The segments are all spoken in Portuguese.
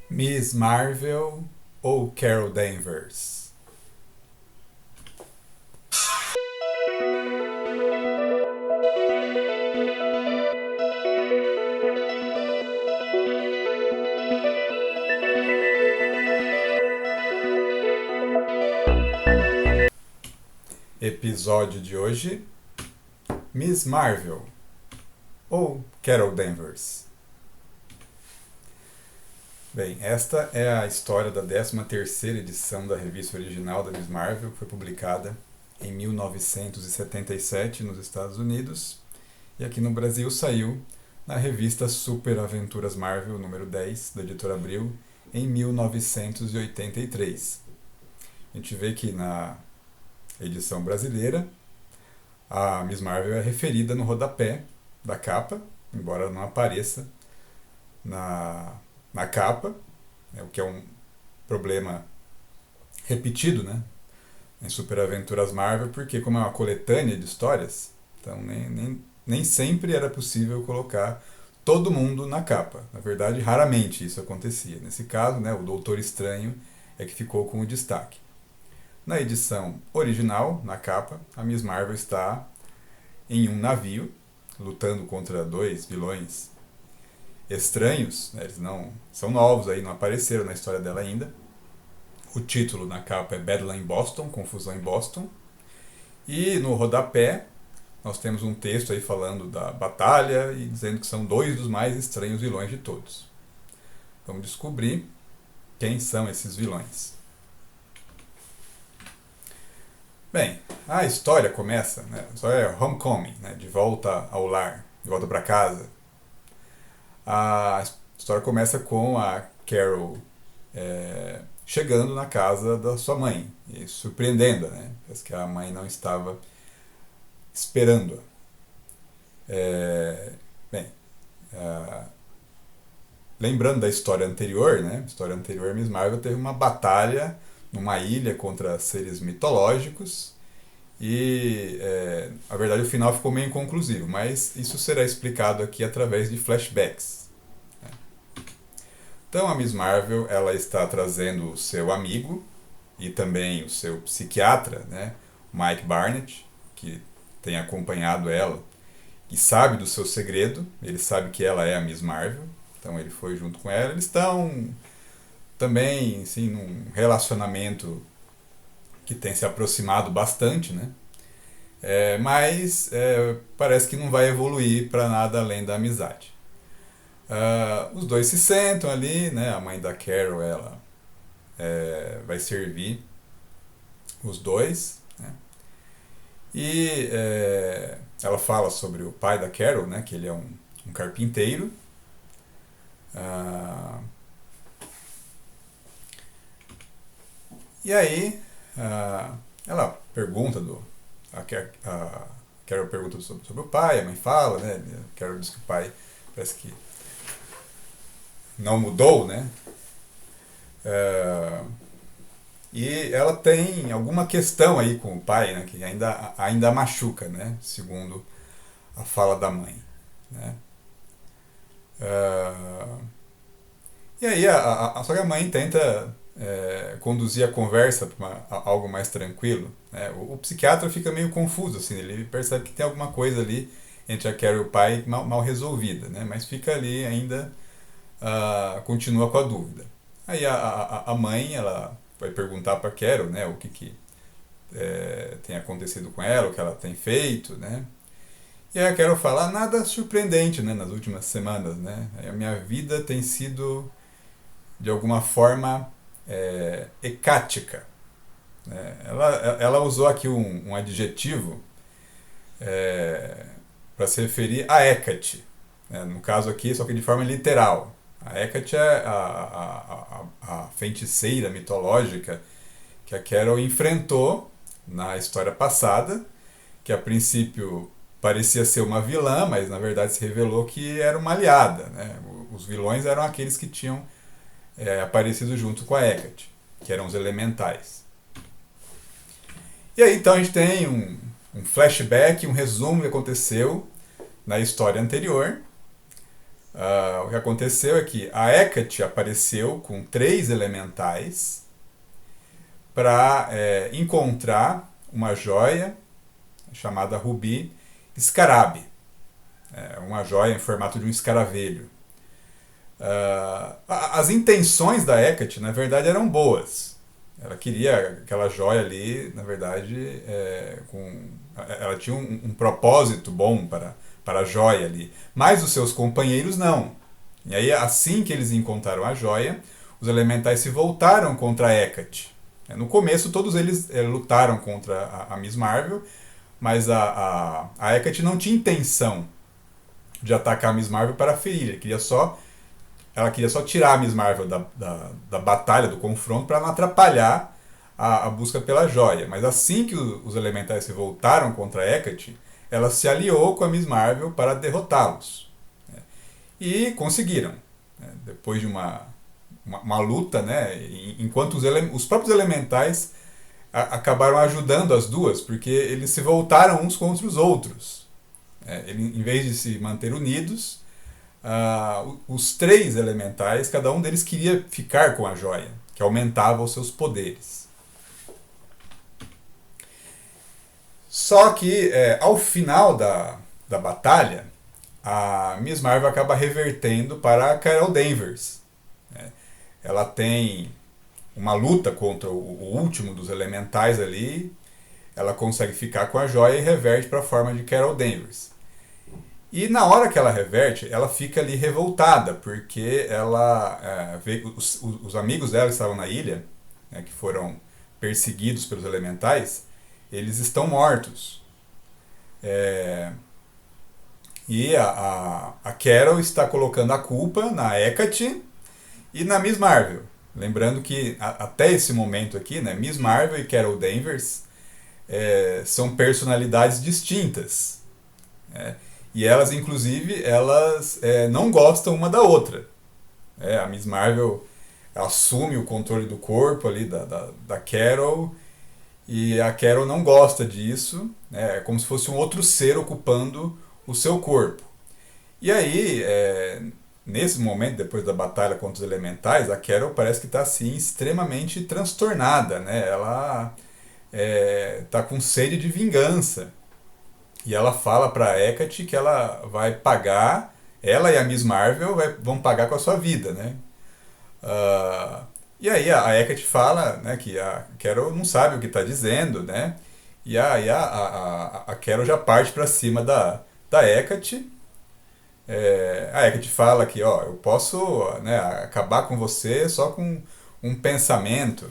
Miss Marvel ou Carol Danvers? Episódio de hoje: Miss Marvel ou Carol Danvers? Bem, esta é a história da 13ª edição da revista original da Miss Marvel, que foi publicada em 1977 nos Estados Unidos, e aqui no Brasil saiu na revista Super Aventuras Marvel número 10, da editora Abril, em 1983. A gente vê que na edição brasileira a Miss Marvel é referida no rodapé da capa, embora não apareça na capa, o que é um problema repetido, né, em Super Aventuras Marvel, porque como é uma coletânea de histórias, então nem sempre era possível colocar todo mundo na capa. Na verdade, raramente isso acontecia. Nesse caso, né, o Doutor Estranho é que ficou com o destaque. Na edição original, na capa, a Miss Marvel está em um navio, lutando contra dois vilões estranhos, né? Eles não são novos, aí não apareceram na história dela ainda. O título na capa é Battle em Boston, Confusão em Boston. E no rodapé nós temos um texto aí falando da batalha e dizendo que são dois dos mais estranhos vilões de todos. Vamos descobrir quem são esses vilões. Bem, a história começa, né? A história é Homecoming, né? De volta ao lar, de volta para casa. A história começa com a Carol chegando na casa da sua mãe e surpreendendo-a, né? Parece que a mãe não estava esperando-a. Bem, lembrando da história anterior, né? A história anterior, Miss Marvel teve uma batalha numa ilha contra seres mitológicos e, na verdade, o final ficou meio inconclusivo, mas isso será explicado aqui através de flashbacks. Então a Miss Marvel ela está trazendo o seu amigo e também o seu psiquiatra, né, Mike Barnett, que tem acompanhado ela e sabe do seu segredo, ele sabe que ela é a Miss Marvel, então ele foi junto com ela. Eles estão também assim, num relacionamento que tem se aproximado bastante, né? Mas parece que não vai evoluir para nada além da amizade. Os dois se sentam ali, né? A mãe da Carol ela vai servir os dois, né? E ela fala sobre o pai da Carol, né? Que ele é um carpinteiro. E aí ela pergunta a Carol pergunta sobre o pai, a mãe fala, né? A Carol diz que o pai parece que não mudou, né? E ela tem alguma questão aí com o pai, né? Que ainda machuca, né? Segundo a fala da mãe, né? E aí só que a mãe tenta conduzir a conversa para algo mais tranquilo, né? O psiquiatra fica meio confuso, assim, ele percebe que tem alguma coisa ali entre a Carol e o pai mal resolvida, né? Mas fica ali ainda, continua com a dúvida. Aí a mãe ela vai perguntar para a Carol, né, o que tem acontecido com ela, o que ela tem feito, né? E aí a Carol fala, nada surpreendente, né, nas últimas semanas, né? A minha vida tem sido de alguma forma hecática. Né? Ela usou aqui um adjetivo para se referir a Hecate. Né? No caso aqui, só que de forma literal. A Hecate é a feiticeira mitológica que a Carol enfrentou na história passada, que a princípio parecia ser uma vilã, mas na verdade se revelou que era uma aliada. Né? Os vilões eram aqueles que tinham aparecido junto com a Hecate, que eram os elementais. E aí então a gente tem um flashback, um resumo do que aconteceu na história anterior. O que aconteceu é que a Hecate apareceu com 3 elementais para encontrar uma joia chamada Rubi Scarabe, uma joia em formato de um escaravelho. As intenções da Hecate, na verdade, eram boas. Ela queria aquela joia ali, na verdade, ela tinha um propósito bom para a joia ali. Mas os seus companheiros não. E aí, assim que eles encontraram a joia, os elementais se voltaram contra a Hecate. No começo, todos eles lutaram contra a Miss Marvel, mas a Hecate não tinha intenção de atacar a Miss Marvel para ferir. Ela queria só tirar a Miss Marvel da batalha, do confronto, para não atrapalhar a busca pela joia. Mas assim que os elementais se voltaram contra a Hecate, ela se aliou com a Miss Marvel para derrotá-los. E conseguiram. Depois de uma luta, né, enquanto os próprios elementais acabaram ajudando as duas, porque eles se voltaram uns contra os outros. Em vez de se manter unidos, os 3 elementais, cada um deles queria ficar com a joia, que aumentava os seus poderes. Só que, ao final da batalha, a Miss Marvel acaba revertendo para a Carol Danvers. Ela tem uma luta contra o último dos elementais ali, ela consegue ficar com a joia e reverte para a forma de Carol Danvers. E na hora que ela reverte, ela fica ali revoltada, porque ela vê os amigos dela que estavam na ilha, né, que foram perseguidos pelos elementais, eles estão mortos. E a Carol está colocando a culpa na Hecate e na Miss Marvel. Lembrando que até esse momento aqui, né, Miss Marvel e Carol Danvers são personalidades distintas. E elas, inclusive, não gostam uma da outra. A Miss Marvel assume o controle do corpo ali da Carol, e a Carol não gosta disso. É como se fosse um outro ser ocupando o seu corpo. E aí, nesse momento, depois da batalha contra os elementais, a Carol parece que está assim, extremamente transtornada. Né? Ela está com sede de vingança. E ela fala pra Hecate que ela vai pagar, ela e a Miss Marvel vão pagar com a sua vida, né? E aí a Hecate fala, né, que a Carol não sabe o que está dizendo, né? E aí a Carol já parte para cima da Hecate. A Hecate fala que, ó, eu posso, né, acabar com você só com um pensamento.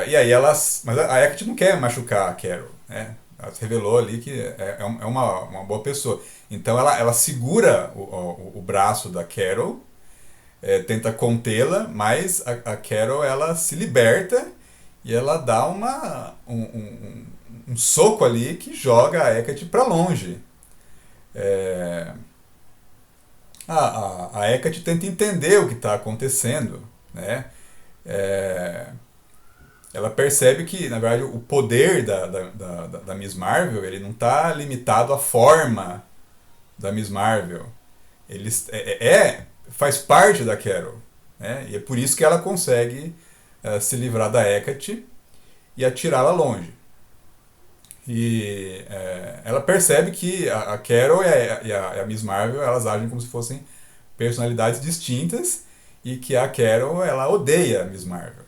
E aí mas a Hecate não quer machucar a Carol, né? Ela revelou ali que é uma boa pessoa. Então ela segura o braço da Carol, tenta contê-la, mas a Carol ela se liberta e ela dá um soco ali que joga a Hecate para longe. A Hecate tenta entender o que está acontecendo, né? Ela percebe que, na verdade, o poder da Miss Marvel ele não está limitado à forma da Miss Marvel. Ele faz parte da Carol. Né? E é por isso que ela consegue se livrar da Hecate e atirá-la longe. E ela percebe que a Carol e a Miss Marvel elas agem como se fossem personalidades distintas e que a Carol ela odeia a Miss Marvel.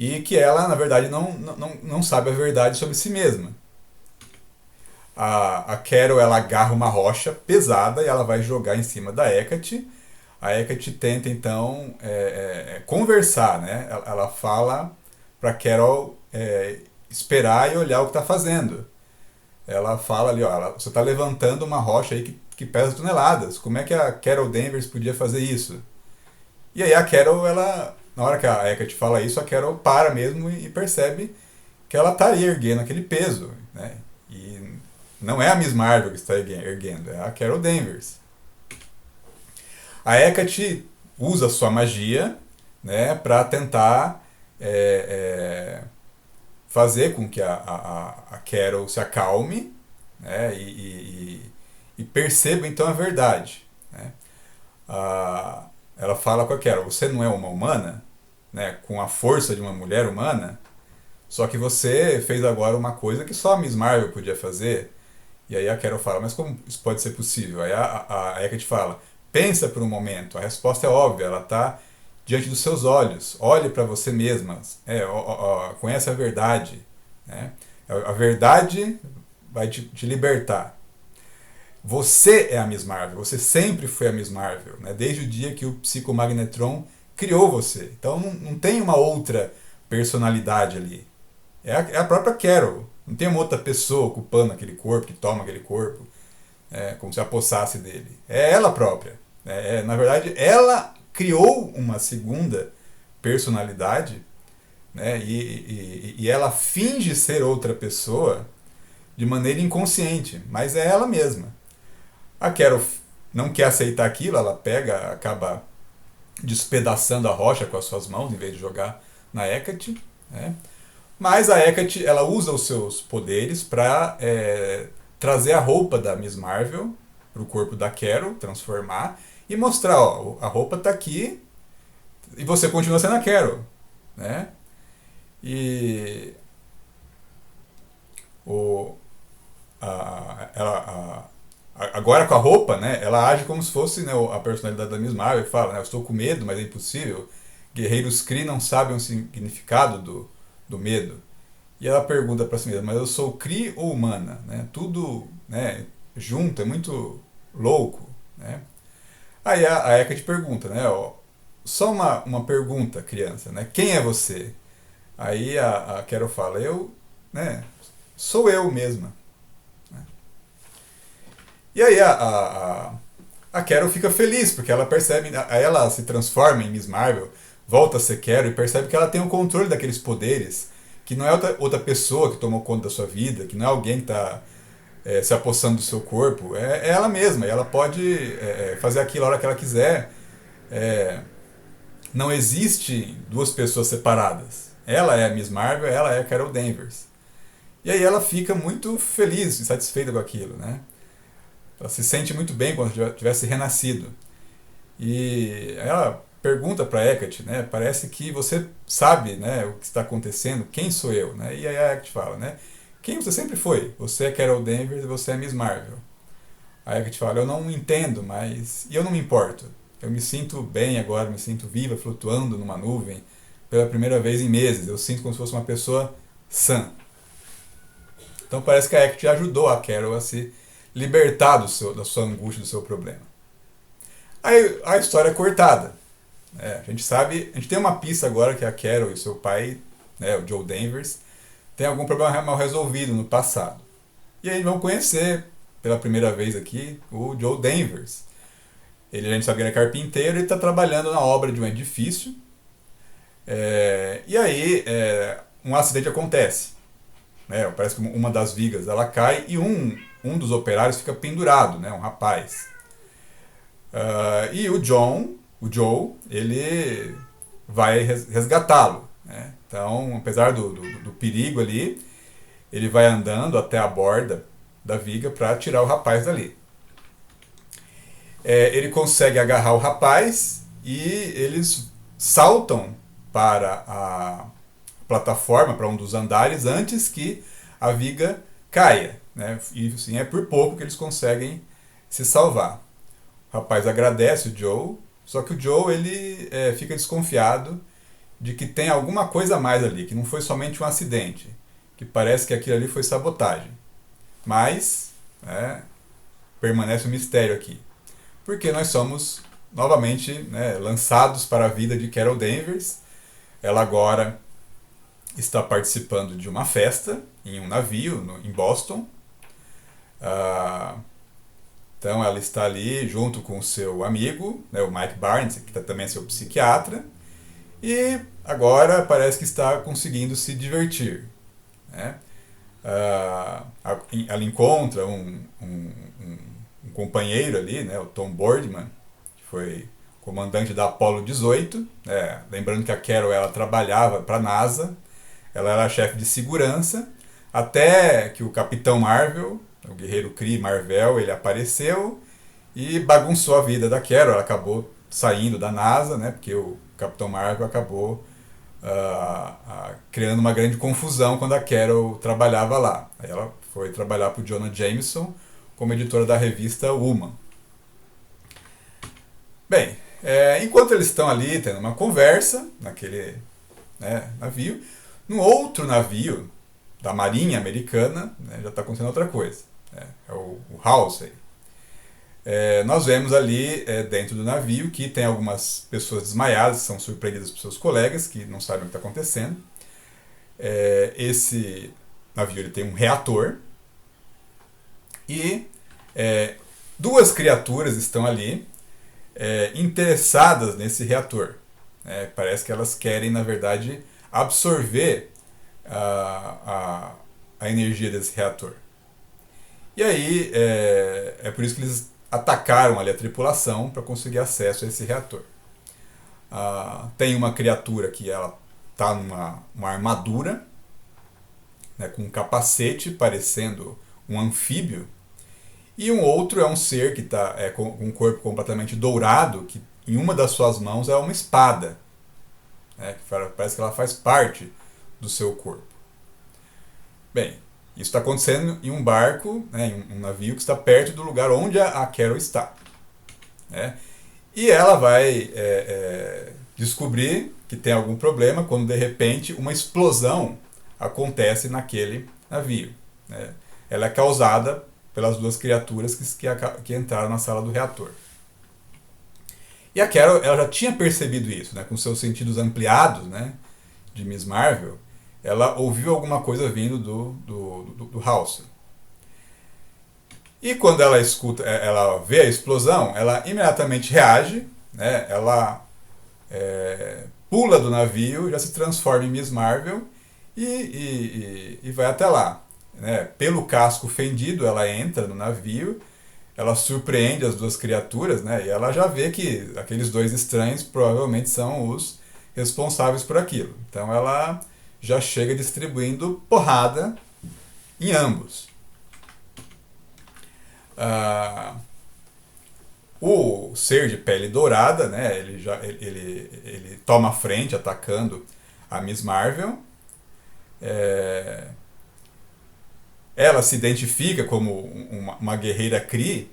E que ela, na verdade, não sabe a verdade sobre si mesma. A Carol ela agarra uma rocha pesada e ela vai jogar em cima da Hecate. A Hecate tenta, então, conversar. Né? Ela fala para Carol esperar e olhar o que está fazendo. Ela fala ali, ó, você está levantando uma rocha aí que pesa toneladas. Como é que a Carol Danvers podia fazer isso? E aí a Carol, na hora que a Hecate fala isso, a Carol para mesmo e percebe que ela está erguendo aquele peso. Né? E não é a Miss Marvel que está erguendo, é a Carol Danvers. A Hecate usa sua magia, né, para tentar fazer com que a Carol se acalme, né, e perceba então a verdade. Né? Ah, ela fala com a Carol, você não é uma humana, né, com a força de uma mulher humana, só que você fez agora uma coisa que só a Miss Marvel podia fazer. E aí a Carol fala, mas como isso pode ser possível? Aí a Hecate fala, pensa por um momento, a resposta é óbvia, ela está diante dos seus olhos, olhe para você mesma, conhece a verdade. Né? A verdade vai te libertar. Você é a Miss Marvel, você sempre foi a Miss Marvel, né? Desde o dia que o Psicomagnetron criou você. Então não tem uma outra personalidade ali. É a própria Carol. Não tem uma outra pessoa ocupando aquele corpo, que toma aquele corpo, como se apossasse dele. É ela própria. Na verdade, ela criou uma segunda personalidade, né? E ela finge ser outra pessoa de maneira inconsciente, mas é ela mesma. A Carol não quer aceitar aquilo, ela pega, acaba despedaçando a rocha com as suas mãos, em vez de jogar na Hecate. Né? Mas a Hecate, ela usa os seus poderes para trazer a roupa da Miss Marvel para o corpo da Carol, transformar, e mostrar, ó, a roupa está aqui e você continua sendo a Carol. Né? E o, agora com a roupa, né, ela age como se fosse, né, a personalidade da Miss Marvel, fala, né, eu estou com medo, mas é impossível. Guerreiros Kree não sabem o significado do medo. E ela pergunta para si mesma, mas eu sou Kree ou humana? Né? Tudo, né, junto, é muito louco. Né? Aí a Hecate pergunta, né, ó, só uma pergunta, criança, né, quem é você? Aí a Carol fala, né, sou eu mesma. E aí a Carol fica feliz, porque ela percebe, aí ela se transforma em Miss Marvel, volta a ser Carol e percebe que ela tem o controle daqueles poderes, que não é outra pessoa que tomou conta da sua vida, que não é alguém que está se apossando do seu corpo, é ela mesma, e ela pode fazer aquilo a hora que ela quiser. É, não existe duas pessoas separadas. Ela é a Miss Marvel, ela é a Carol Danvers. E aí ela fica muito feliz e satisfeita com aquilo, né? Ela se sente muito bem quando tivesse renascido. E ela pergunta para Hecate, né? Parece que você sabe, né, o que está acontecendo. Quem sou eu, né? E aí a Hecate fala, né? Quem você sempre foi? Você é Carol Danvers e você é Miss Marvel. A Hecate fala, eu não entendo, mas e eu não me importo. Eu me sinto bem agora, me sinto viva, flutuando numa nuvem pela primeira vez em meses. Eu sinto como se fosse uma pessoa sã. Então parece que a Hecate ajudou a Carol a se libertar da sua angústia, do seu problema. Aí a história é cortada. A gente sabe, a gente tem uma pista agora que a Carol e seu pai, né, o Joe Danvers, tem algum problema mal resolvido no passado. E aí vamos conhecer pela primeira vez aqui o Joe Danvers. A gente sabe que ele é carpinteiro e está trabalhando na obra de um edifício. E aí um acidente acontece. Parece que uma das vigas ela cai e um dos operários fica pendurado, né, um rapaz. E o Joe, ele vai resgatá-lo. Né? Então, apesar do perigo ali, ele vai andando até a borda da viga para tirar o rapaz dali. Ele consegue agarrar o rapaz e eles saltam para a plataforma, para um dos andares, antes que a viga caia. Né? E assim, é por pouco que eles conseguem se salvar. O rapaz agradece o Joe, só que o Joe ele fica desconfiado de que tem alguma coisa a mais ali, que não foi somente um acidente, que parece que aquilo ali foi sabotagem. Mas permanece um mistério aqui, porque nós somos novamente, né, lançados para a vida de Carol Danvers. Ela agora está participando de uma festa em um navio em Boston. Então ela está ali junto com o seu amigo, né, o Mike Barnes, que também é seu psiquiatra, e agora parece que está conseguindo se divertir. Né? Ela encontra um companheiro ali, né, o Tom Boardman, que foi comandante da Apollo 18. Lembrando que a Carol ela trabalhava para a NASA, ela era chefe de segurança, até que o Capitão Marvel, O guerreiro Kree Marvel, ele apareceu e bagunçou a vida da Carol. Ela acabou saindo da NASA, né? Porque o Capitão Marvel acabou criando uma grande confusão quando a Carol trabalhava lá. Aí ela foi trabalhar para o Jonah Jameson como editora da revista Woman. Bem, enquanto eles estão ali tendo uma conversa naquele navio, no outro navio da Marinha Americana, né, já está acontecendo outra coisa. É o Halsey. Nós vemos ali dentro do navio que tem algumas pessoas desmaiadas, que são surpreendidas por seus colegas, que não sabem o que está acontecendo. Esse navio ele tem um reator e duas criaturas estão ali interessadas nesse reator. Parece que elas querem, na verdade, absorver a energia desse reator. E aí é por isso que eles atacaram ali a tripulação para conseguir acesso a esse reator. Tem uma criatura que ela está numa armadura, né, com um capacete parecendo um anfíbio, e um outro é um ser que está com um corpo completamente dourado, que em uma das suas mãos é uma espada, né, que parece que ela faz parte do seu corpo. Bem, isso está acontecendo em um barco, né, em um navio que está perto do lugar onde a Carol está. Né? E ela vai descobrir que tem algum problema quando, de repente, uma explosão acontece naquele navio. Né? Ela é causada pelas duas criaturas que entraram na sala do reator. E a Carol ela já tinha percebido isso, né, com seus sentidos ampliados, né, de Miss Marvel. Ela ouviu alguma coisa vindo do Halsey. E quando ela escuta, ela vê a explosão, ela imediatamente reage, né? Ela pula do navio, já se transforma em Miss Marvel e vai até lá. Né? Pelo casco fendido, ela entra no navio, ela surpreende as duas criaturas, né? E ela já vê que aqueles dois estranhos provavelmente são os responsáveis por aquilo. Então ela já chega distribuindo porrada em ambos. O ser de pele dourada, né, ele toma a frente atacando a Miss Marvel. Ela se identifica como uma guerreira Kree,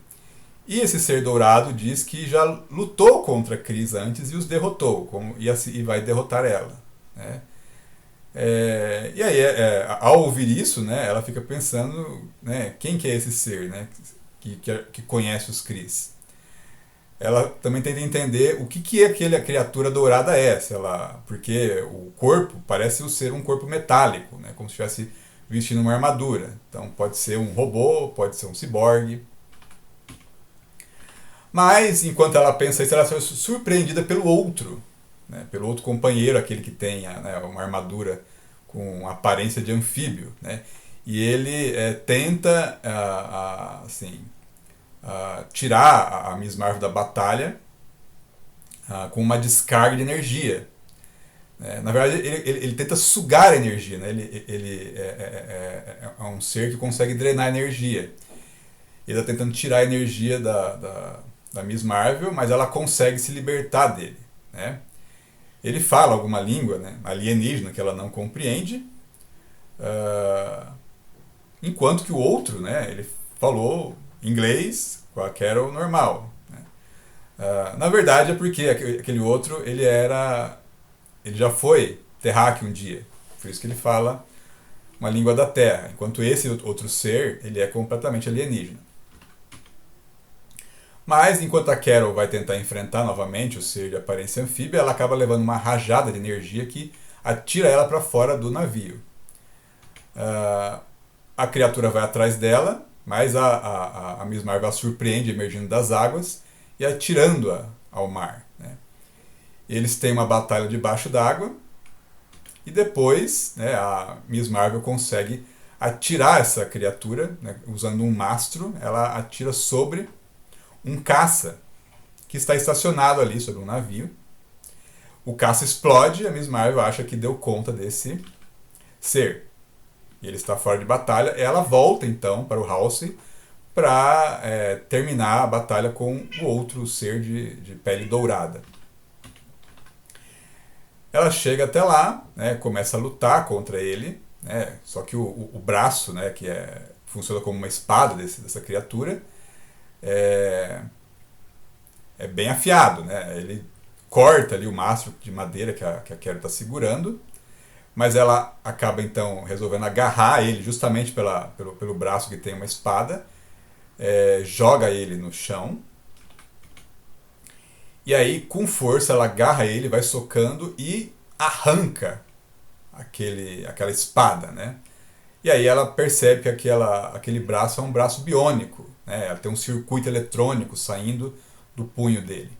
e esse ser dourado diz que já lutou contra Kree antes e os derrotou, e vai derrotar ela. Né? E aí, ao ouvir isso, né, ela fica pensando, né, quem que é esse ser, né, que conhece os Krees. Ela também tenta entender o que aquela criatura dourada é, porque o corpo parece ser um corpo metálico, né, como se estivesse vestindo uma armadura. Então pode ser um robô, pode ser um ciborgue. Mas enquanto ela pensa isso, ela é surpreendida pelo outro, né, pelo outro companheiro, aquele que tem uma armadura com aparência de anfíbio, né, e ele tenta tirar a Miss Marvel da batalha com uma descarga de energia. Na verdade, ele tenta sugar a energia, né, ele é um ser que consegue drenar a energia. Ele está tentando tirar a energia da Miss Marvel, mas ela consegue se libertar dele. Né? Ele fala alguma língua, né, alienígena que ela não compreende, enquanto que o outro, né, ele falou inglês com a Carol normal. Né? Na verdade é porque aquele outro ele já foi terráqueo um dia, por isso que ele fala uma língua da Terra, enquanto esse outro ser ele é completamente alienígena. Mas enquanto a Carol vai tentar enfrentar novamente o ser de aparência anfíbia, ela acaba levando uma rajada de energia que atira ela para fora do navio. A criatura vai atrás dela, mas a Miss Marvel a surpreende emergindo das águas e atirando-a ao mar. Né? Eles têm uma batalha debaixo d'água e depois, né, a Miss Marvel consegue atirar essa criatura, né, usando um mastro. Ela atira sobre um caça que está estacionado ali sobre um navio. O caça explode e a Miss Marvel acha que deu conta desse ser. Ele está fora de batalha. Ela volta então para o Halsey para terminar a batalha com o outro ser de pele dourada. Ela chega até lá, né, começa a lutar contra ele, né, só que o braço, né, que funciona como uma espada dessa criatura, é, é bem afiado. Né, ele corta ali o maço de madeira que a Quero está segurando, mas ela acaba então resolvendo agarrar ele justamente pelo braço que tem uma espada, joga ele no chão, e aí com força ela agarra ele, vai socando e arranca aquela espada, né? E aí ela percebe que aquele braço é um braço biônico, né? Ela tem um circuito eletrônico saindo do punho dele.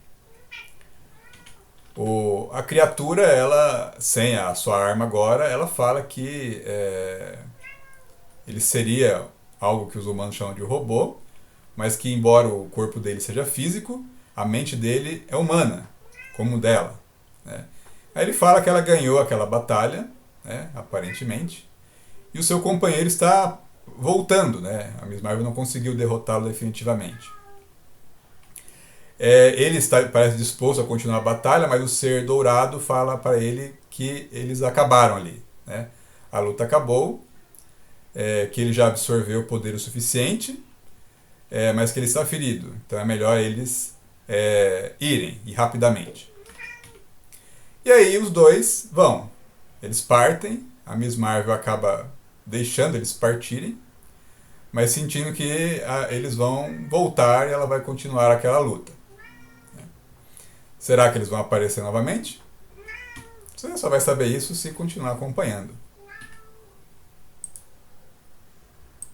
A criatura, ela, sem a sua arma agora, ela fala que ele seria algo que os humanos chamam de robô, mas que embora o corpo dele seja físico, a mente dele é humana, como o dela. Né? Aí ele fala que ela ganhou aquela batalha, né, aparentemente, e o seu companheiro está voltando. Né? A Miss Marvel não conseguiu derrotá-lo definitivamente. Ele parece disposto a continuar a batalha, mas o ser dourado fala para ele que eles acabaram ali. Né? A luta acabou, que ele já absorveu o poder o suficiente, mas que ele está ferido. Então é melhor eles irem, e rapidamente. E aí os dois vão. Eles partem, a Miss Marvel acaba deixando eles partirem, mas sentindo que eles vão voltar e ela vai continuar aquela luta. Será que eles vão aparecer novamente? Você só vai saber isso se continuar acompanhando.